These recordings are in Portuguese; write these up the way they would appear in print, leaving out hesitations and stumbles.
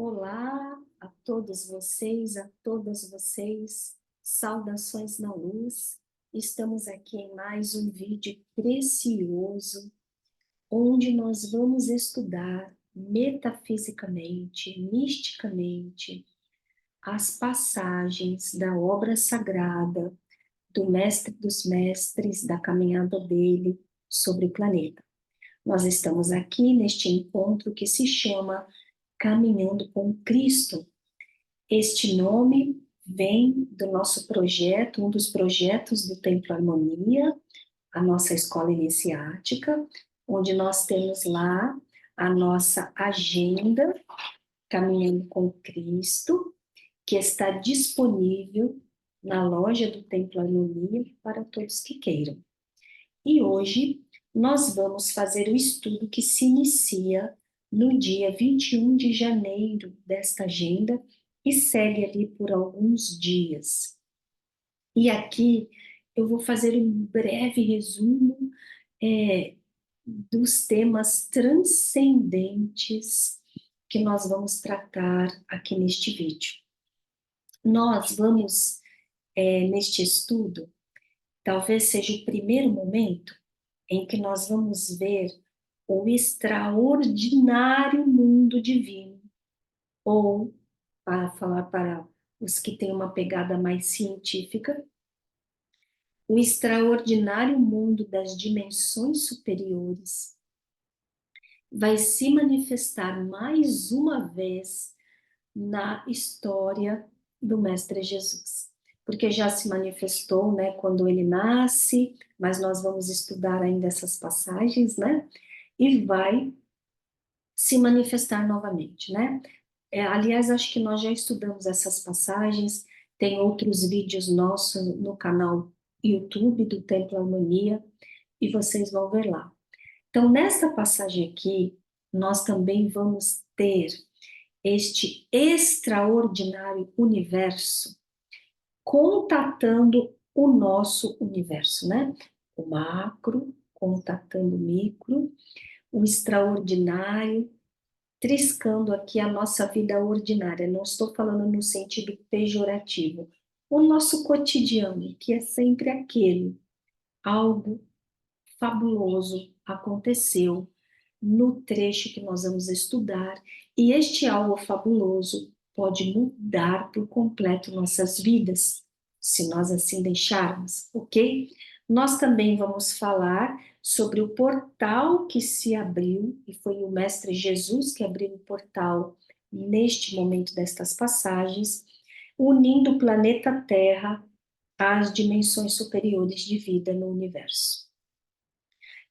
Olá a todos vocês, a todas vocês, saudações na luz. Estamos aqui em mais um vídeo precioso, onde nós vamos estudar metafisicamente, misticamente, as passagens da obra sagrada do Mestre dos Mestres, da caminhada dele sobre o planeta. Nós estamos aqui neste encontro que se chama Caminhando com Cristo. Este nome vem do nosso projeto, um dos projetos do Templo Harmonia, a nossa escola iniciática, onde nós temos lá a nossa agenda Caminhando com Cristo, que está disponível na loja do Templo Harmonia para todos que queiram. E hoje nós vamos fazer o estudo que se inicia no dia 21 de janeiro desta agenda e segue ali por alguns dias. E aqui eu vou fazer um breve resumo dos temas transcendentes que nós vamos tratar aqui neste vídeo. Nós vamos, neste estudo, talvez seja o primeiro momento em que nós vamos ver o extraordinário mundo divino, ou, para falar para os que têm uma pegada mais científica, o extraordinário mundo das dimensões superiores vai se manifestar mais uma vez na história do Mestre Jesus. Porque já se manifestou, né, quando ele nasce, mas nós vamos estudar ainda essas passagens, né, e vai se manifestar novamente, né. Aliás, acho que nós já estudamos essas passagens, tem outros vídeos nossos no canal YouTube do Templo Harmonia, e vocês vão ver lá. Então, nesta passagem aqui, nós também vamos ter este extraordinário universo contatando o nosso universo, né? O macro contatando o micro, o extraordinário triscando aqui a nossa vida ordinária. Não estou falando no sentido pejorativo. O nosso cotidiano, que é sempre aquele, algo fabuloso aconteceu no trecho que nós vamos estudar, e este algo fabuloso pode mudar por completo nossas vidas, se nós assim deixarmos, ok? Nós também vamos falar sobre o portal que se abriu, e foi o Mestre Jesus que abriu o portal neste momento destas passagens, unindo o planeta Terra às dimensões superiores de vida no universo.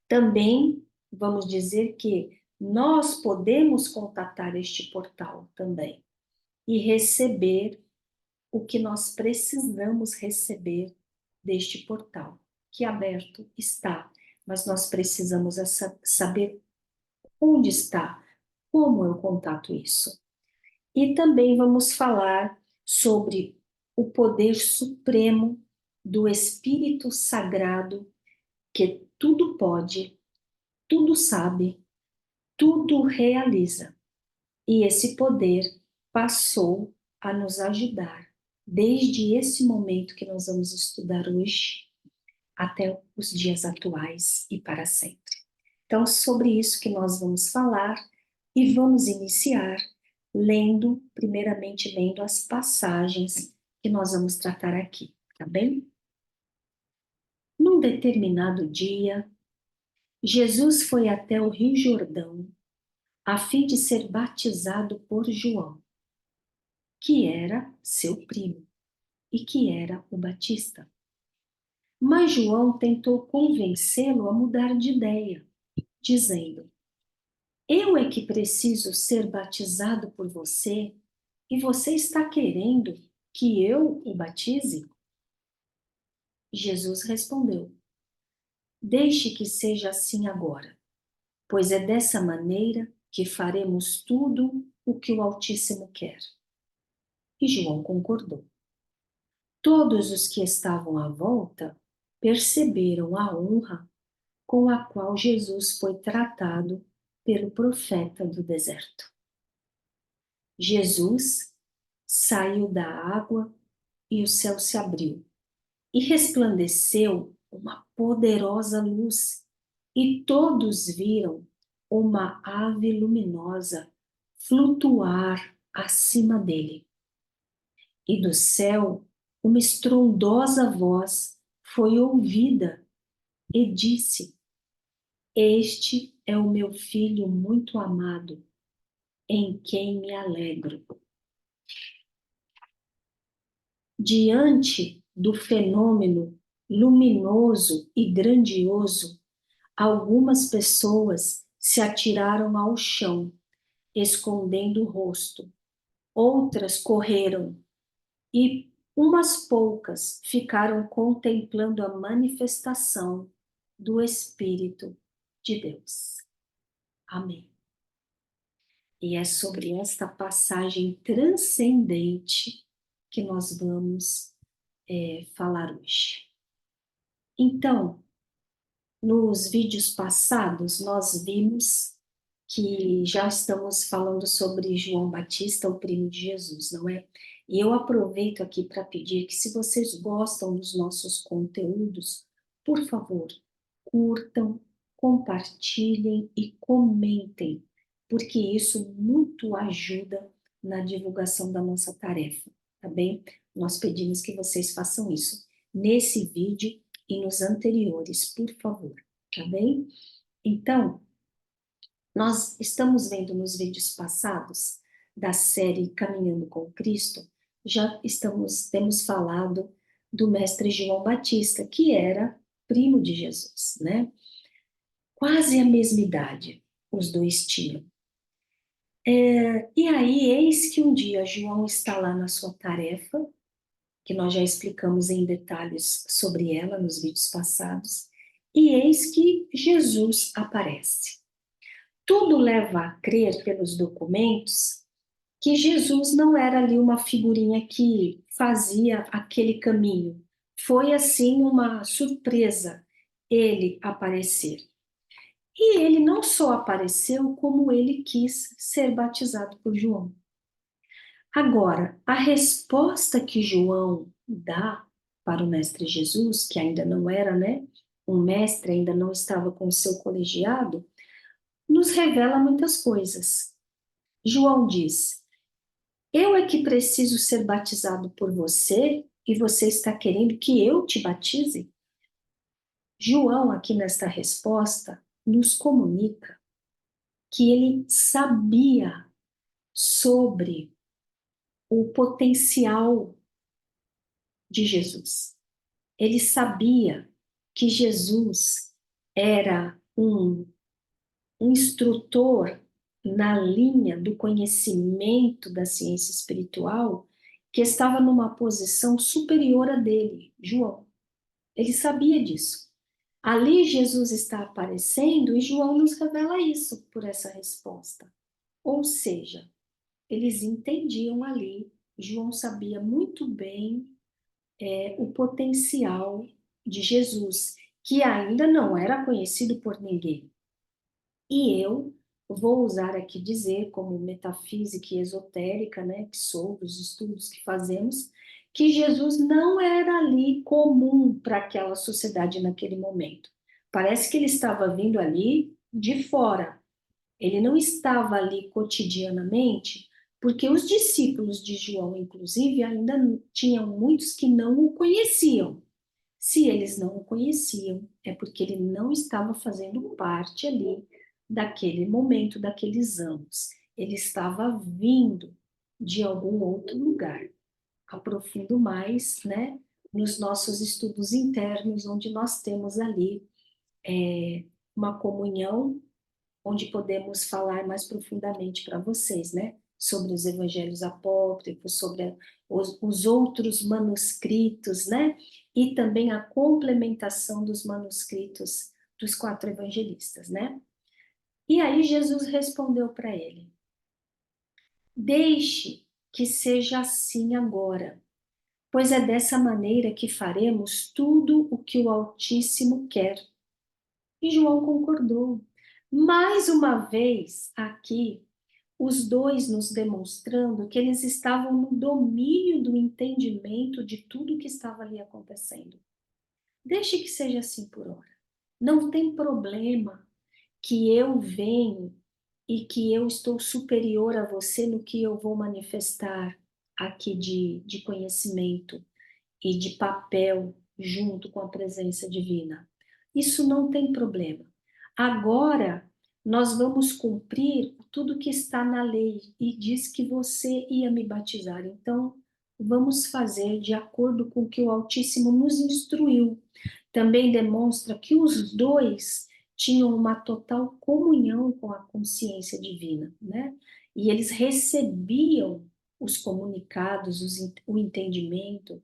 Também vamos dizer que nós podemos contatar este portal também e receber o que nós precisamos receber deste portal, que aberto está, mas nós precisamos saber onde está, como eu contato isso. E também vamos falar sobre o poder supremo do Espírito Sagrado, que tudo pode, tudo sabe, tudo realiza. E esse poder passou a nos ajudar desde esse momento que nós vamos estudar hoje até os dias atuais e para sempre. Então, sobre isso que nós vamos falar e vamos iniciar lendo, primeiramente lendo as passagens que nós vamos tratar aqui, tá bem? Num determinado dia, Jesus foi até o Rio Jordão a fim de ser batizado por João, que era seu primo e que era o Batista. Mas João tentou convencê-lo a mudar de ideia, dizendo: Eu é que preciso ser batizado por você e você está querendo que eu o batize? Jesus respondeu: Deixe que seja assim agora, pois é dessa maneira que faremos tudo o que o Altíssimo quer. E João concordou. Todos os que estavam à volta perceberam a honra com a qual Jesus foi tratado pelo profeta do deserto. Jesus saiu da água e o céu se abriu, e resplandeceu uma poderosa luz, e todos viram uma ave luminosa flutuar acima dele. E do céu uma estrondosa voz foi ouvida e disse: Este é o meu filho muito amado, em quem me alegro. Diante do fenômeno luminoso e grandioso, algumas pessoas se atiraram ao chão, escondendo o rosto. Outras correram e umas poucas ficaram contemplando a manifestação do Espírito de Deus. Amém. E é sobre esta passagem transcendente que nós vamos falar hoje. Então, nos vídeos passados, nós vimos que já estamos falando sobre João Batista, o primo de Jesus, não é? E eu aproveito aqui para pedir que, se vocês gostam dos nossos conteúdos, por favor, curtam, compartilhem e comentem, porque isso muito ajuda na divulgação da nossa tarefa, tá bem? Nós pedimos que vocês façam isso nesse vídeo e nos anteriores, por favor, tá bem? Então, nós estamos vendo nos vídeos passados da série Caminhando com Cristo, temos falado do mestre João Batista, que era primo de Jesus, né? Quase a mesma idade, os dois tinham. E aí, eis que um dia João está lá na sua tarefa, que nós já explicamos em detalhes sobre ela nos vídeos passados, e eis que Jesus aparece. Tudo leva a crer, pelos documentos, que Jesus não era ali uma figurinha que fazia aquele caminho. Foi, assim, uma surpresa ele aparecer. E ele não só apareceu, como ele quis ser batizado por João. Agora, a resposta que João dá para o mestre Jesus, que ainda não era, né, um mestre, ainda não estava com o seu colegiado, nos revela muitas coisas. João diz: eu é que preciso ser batizado por você e você está querendo que eu te batize? João, aqui nesta resposta, nos comunica que ele sabia sobre o potencial de Jesus. Ele sabia que Jesus era um instrutor na linha do conhecimento da ciência espiritual, que estava numa posição superior a dele, João. Ele sabia disso. Ali Jesus está aparecendo e João nos revela isso por essa resposta. Ou seja, eles entendiam ali, João sabia muito bem o potencial de Jesus, que ainda não era conhecido por ninguém. E eu vou usar aqui dizer, como metafísica e esotérica, né, que sou, dos estudos que fazemos, que Jesus não era ali comum para aquela sociedade naquele momento. Parece que ele estava vindo ali de fora. Ele não estava ali cotidianamente, porque os discípulos de João, inclusive, ainda tinham muitos que não o conheciam. Se eles não o conheciam, é porque ele não estava fazendo parte ali daquele momento, daqueles anos. Ele estava vindo de algum outro lugar. Aprofundo mais, né, nos nossos estudos internos, onde nós temos ali uma comunhão, onde podemos falar mais profundamente para vocês, né, sobre os evangelhos apócrifos, sobre os outros manuscritos, né, e também a complementação dos manuscritos dos 4 evangelistas, né. E aí Jesus respondeu para ele: deixe que seja assim agora, pois é dessa maneira que faremos tudo o que o Altíssimo quer. E João concordou. Mais uma vez, aqui, os dois nos demonstrando que eles estavam no domínio do entendimento de tudo que estava ali acontecendo. Deixe que seja assim por hora. Não tem problema que eu venho e que eu estou superior a você no que eu vou manifestar aqui de conhecimento e de papel junto com a presença divina. Isso não tem problema. Agora, nós vamos cumprir tudo que está na lei e diz que você ia me batizar. Então, vamos fazer de acordo com o que o Altíssimo nos instruiu. Também demonstra que os dois tinham uma total comunhão com a consciência divina, né? E eles recebiam os comunicados, o entendimento,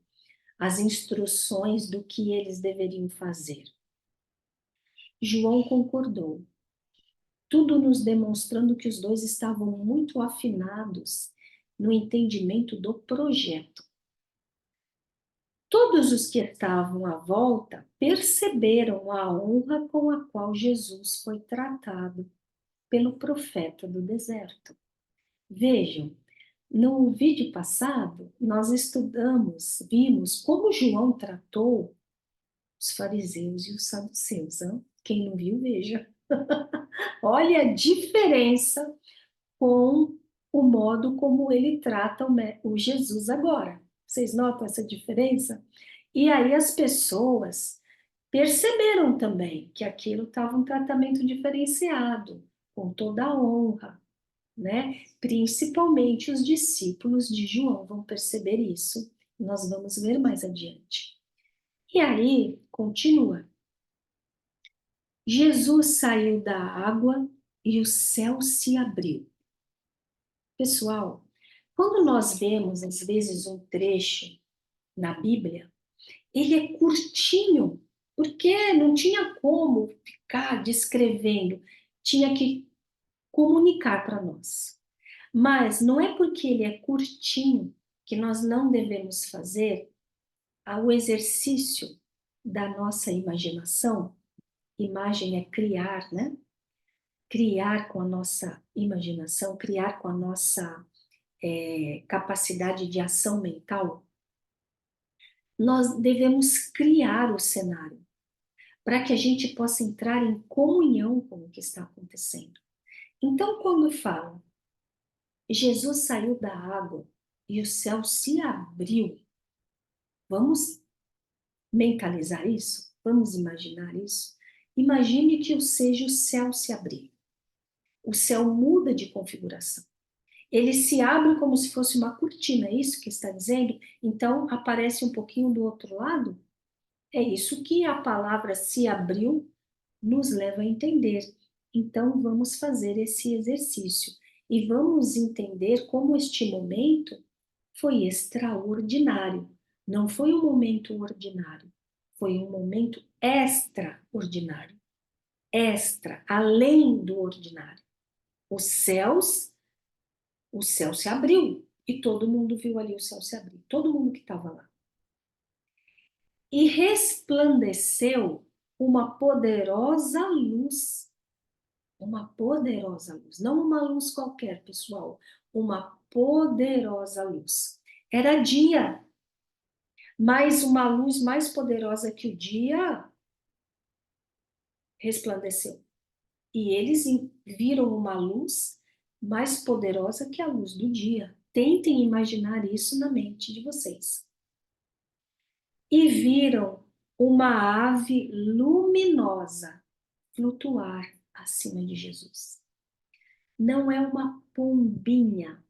as instruções do que eles deveriam fazer. João concordou, tudo nos demonstrando que os dois estavam muito afinados no entendimento do projeto. Todos os que estavam à volta perceberam a honra com a qual Jesus foi tratado pelo profeta do deserto. Vejam, no vídeo passado, nós vimos como João tratou os fariseus e os saduceus. Hein? Quem não viu, veja. Olha a diferença com o modo como ele trata o Jesus agora. Vocês notam essa diferença? E aí as pessoas perceberam também que aquilo estava um tratamento diferenciado, com toda a honra, né? Principalmente os discípulos de João vão perceber isso. Nós vamos ver mais adiante. E aí, continua. Jesus saiu da água e o céu se abriu. Pessoal, quando nós vemos, às vezes, um trecho na Bíblia, ele é curtinho, porque não tinha como ficar descrevendo, tinha que comunicar para nós. Mas não é porque ele é curtinho que nós não devemos fazer o exercício da nossa imaginação. Imagem é criar, né? Criar com a nossa imaginação, criar com a nossa capacidade de ação mental. Nós devemos criar o cenário para que a gente possa entrar em comunhão com o que está acontecendo. Então, quando fala, Jesus saiu da água e o céu se abriu, vamos mentalizar isso? Vamos imaginar isso? Imagine que seja o céu se abrir. O céu muda de configuração. Ele se abre como se fosse uma cortina, é isso que está dizendo? Então, aparece um pouquinho do outro lado? É isso que a palavra se abriu nos leva a entender. Então, vamos fazer esse exercício e vamos entender como este momento foi extraordinário. Não foi um momento ordinário, foi um momento extraordinário. Extra, além do ordinário. Os céus, o céu se abriu e todo mundo viu ali o céu se abrir, todo mundo que estava lá. E resplandeceu uma poderosa luz, não uma luz qualquer, pessoal, uma poderosa luz. Era dia, mas uma luz mais poderosa que o dia resplandeceu. E eles viram uma luz mais poderosa que a luz do dia. Tentem imaginar isso na mente de vocês. E viram uma ave luminosa flutuar acima de Jesus. Não é uma pombinha,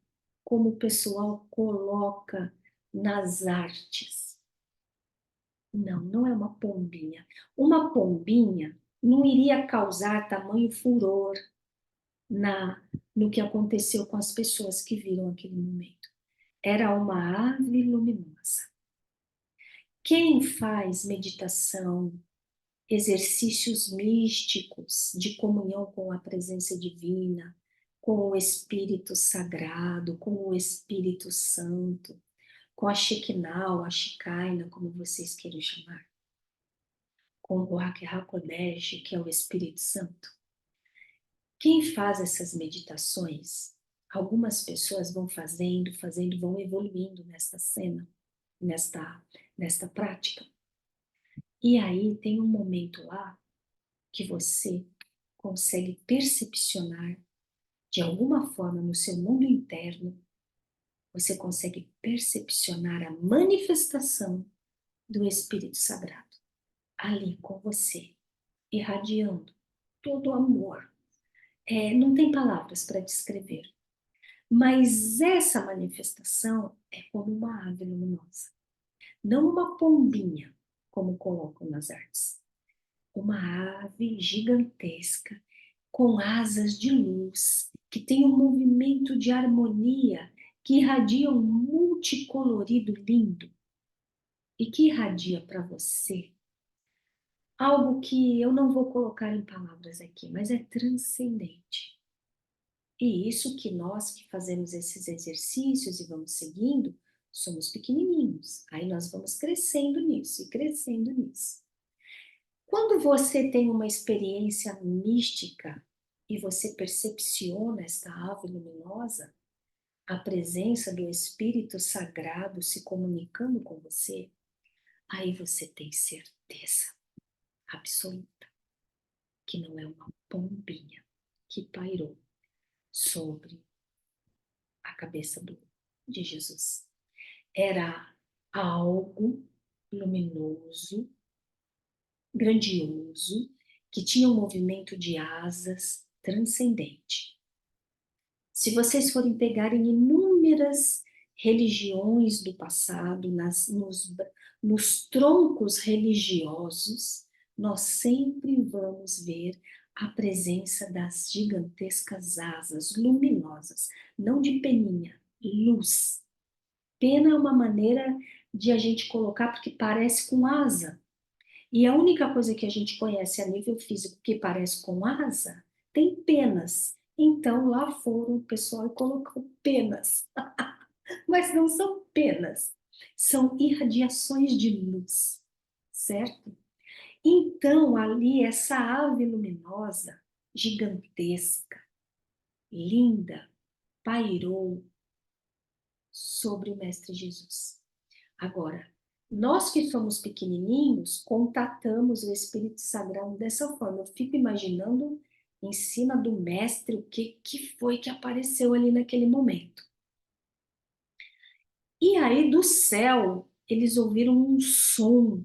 como o pessoal coloca nas artes. Não, não é uma pombinha. Uma pombinha não iria causar tamanho furor no que aconteceu com as pessoas que viram aquele momento. Era uma ave luminosa. Quem faz meditação, exercícios místicos de comunhão com a presença divina, com o Espírito Sagrado, com o Espírito Santo, com a Shekinah, a Shekinah, como vocês queiram chamar, com o Ruach HaKodesh, que é o Espírito Santo. Quem faz essas meditações, algumas pessoas vão fazendo, vão evoluindo nesta cena, nesta prática. E aí tem um momento lá que você consegue percepcionar, de alguma forma, no seu mundo interno, você consegue percepcionar a manifestação do Espírito Sagrado ali com você, irradiando todo o amor. Não tem palavras para descrever, mas essa manifestação é como uma ave luminosa, não uma pombinha, como colocam nas artes. Uma ave gigantesca, com asas de luz, que tem um movimento de harmonia, que irradia um multicolorido lindo e que irradia para você algo que eu não vou colocar em palavras aqui, mas é transcendente. E isso que nós que fazemos esses exercícios e vamos seguindo, somos pequenininhos. Aí nós vamos crescendo nisso e crescendo nisso. Quando você tem uma experiência mística e você percepciona esta ave luminosa, a presença do Espírito Sagrado se comunicando com você, aí você tem certeza absoluta que não é uma pombinha que pairou sobre a cabeça de Jesus. Era algo luminoso, grandioso, que tinha um movimento de asas transcendente. Se vocês forem pegar em inúmeras religiões do passado, nos troncos religiosos, nós sempre vamos ver a presença das gigantescas asas luminosas, não de peninha, luz. Pena é uma maneira de a gente colocar porque parece com asa. E a única coisa que a gente conhece a nível físico que parece com asa tem penas. Então lá foram o pessoal e colocou penas. Mas não são penas, são irradiações de luz, certo? Então ali essa ave luminosa, gigantesca, linda, pairou sobre o Mestre Jesus. Agora, nós que somos pequenininhos, contatamos o Espírito Sagrado dessa forma. Eu fico imaginando em cima do Mestre o que foi que apareceu ali naquele momento. E aí do céu, eles ouviram um som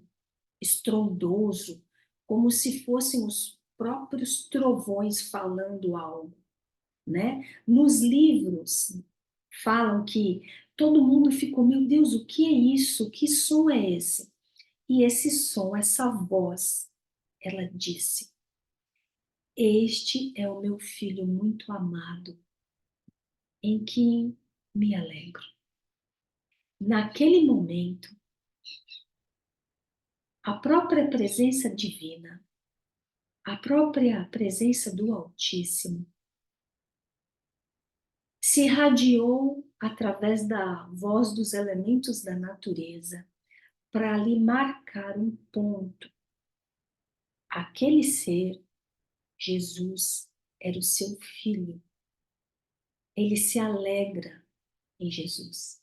estrondoso, como se fossem os próprios trovões falando algo, né? Nos livros falam que todo mundo ficou, meu Deus, o que é isso? Que som é esse? E esse som, essa voz, ela disse: Este é o meu filho muito amado, em quem me alegro. Naquele momento, a própria presença divina, a própria presença do Altíssimo, se irradiou através da voz dos elementos da natureza para ali marcar um ponto. Aquele ser, Jesus, era o seu filho. Ele se alegra em Jesus,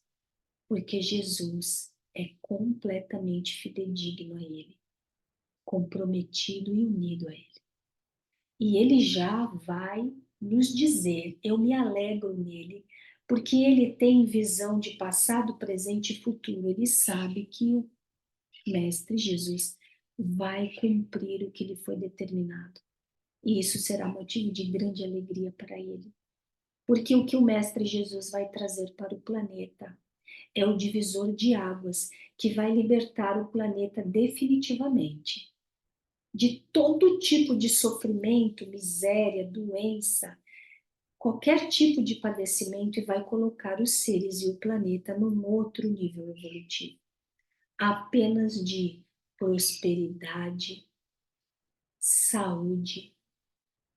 porque Jesus é completamente fidedigno a Ele, comprometido e unido a Ele. E Ele já vai nos dizer, eu me alegro nele, porque Ele tem visão de passado, presente e futuro. Ele sabe que o Mestre Jesus vai cumprir o que lhe foi determinado. E isso será motivo de grande alegria para Ele. Porque o que o Mestre Jesus vai trazer para o planeta é o divisor de águas que vai libertar o planeta definitivamente de todo tipo de sofrimento, miséria, doença, qualquer tipo de padecimento, e vai colocar os seres e o planeta num outro nível evolutivo, apenas de prosperidade, saúde,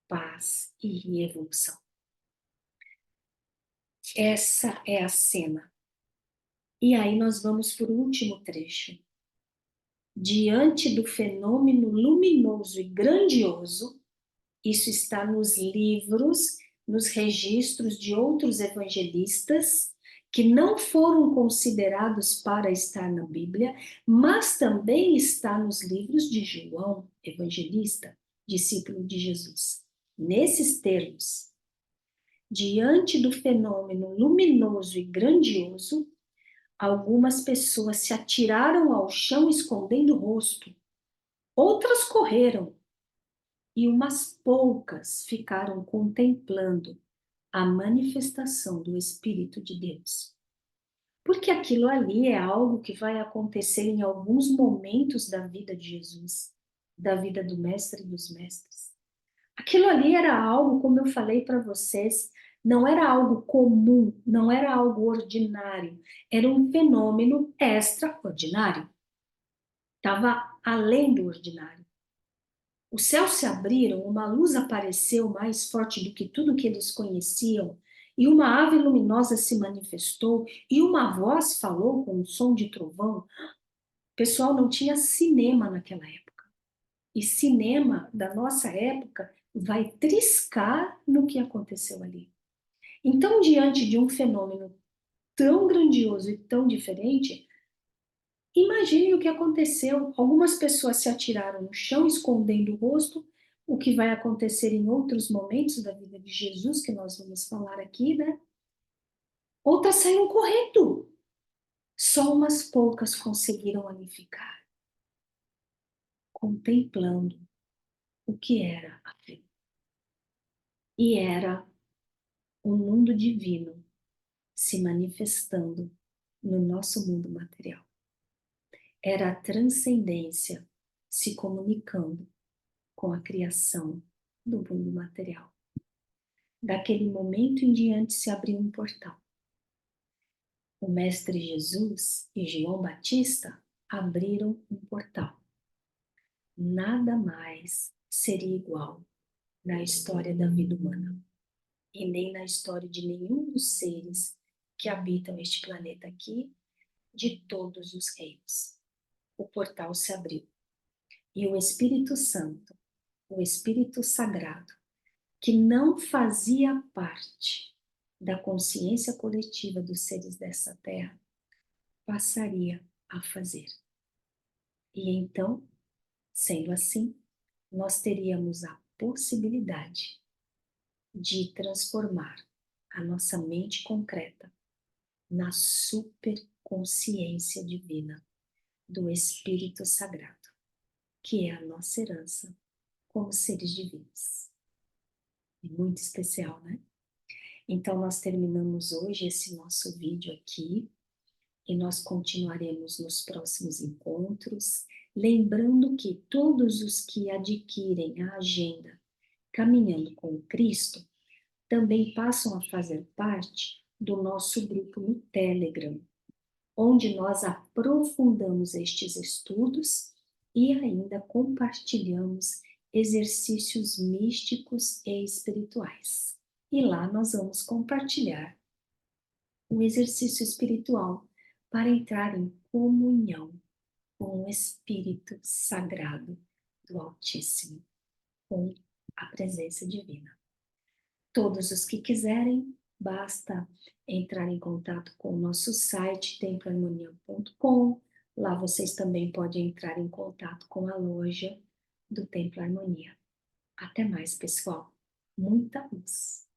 paz e evolução. Essa é a cena. E aí nós vamos para o último trecho. Diante do fenômeno luminoso e grandioso, isso está nos livros nos registros de outros evangelistas que não foram considerados para estar na Bíblia, mas também está nos livros de João, evangelista, discípulo de Jesus. Nesses termos, diante do fenômeno luminoso e grandioso, algumas pessoas se atiraram ao chão escondendo o rosto, outras correram, e umas poucas ficaram contemplando a manifestação do Espírito de Deus. Porque aquilo ali é algo que vai acontecer em alguns momentos da vida de Jesus, da vida do Mestre dos Mestres. Aquilo ali era algo, como eu falei para vocês, não era algo comum, não era algo ordinário, era um fenômeno extraordinário. Estava além do ordinário. Os céus se abriram, uma luz apareceu mais forte do que tudo que eles conheciam, e uma ave luminosa se manifestou, e uma voz falou com um som de trovão. Pessoal, não tinha cinema naquela época. E cinema da nossa época vai triscar no que aconteceu ali. Então, diante de um fenômeno tão grandioso e tão diferente, imagine o que aconteceu. Algumas pessoas se atiraram no chão, escondendo o rosto, o que vai acontecer em outros momentos da vida de Jesus, que nós vamos falar aqui, né? Outras saíram correndo. Só umas poucas conseguiram ali ficar, contemplando o que era a fé. E era o mundo divino se manifestando no nosso mundo material. Era a transcendência se comunicando com a criação do mundo material. Daquele momento em diante se abriu um portal. O Mestre Jesus e João Batista abriram um portal. Nada mais seria igual na história da vida humana e nem na história de nenhum dos seres que habitam este planeta aqui, de todos os reinos. O portal se abriu e o Espírito Santo, o Espírito Sagrado, que não fazia parte da consciência coletiva dos seres dessa terra, passaria a fazer. E então, sendo assim, nós teríamos a possibilidade de transformar a nossa mente concreta na superconsciência divina do Espírito Sagrado, que é a nossa herança como seres divinos. Muito especial, né? Então, nós terminamos hoje esse nosso vídeo aqui e nós continuaremos nos próximos encontros, lembrando que todos os que adquirem a agenda Caminhando com Cristo também passam a fazer parte do nosso grupo no Telegram, onde nós aprofundamos estes estudos e ainda compartilhamos exercícios místicos e espirituais. E lá nós vamos compartilhar um exercício espiritual para entrar em comunhão com o Espírito Sagrado do Altíssimo, com a presença divina. Todos os que quiserem, basta entrar em contato com o nosso site, temploharmonia.com. Lá vocês também podem entrar em contato com a loja do Templo Harmonia. Até mais, pessoal. Muita luz.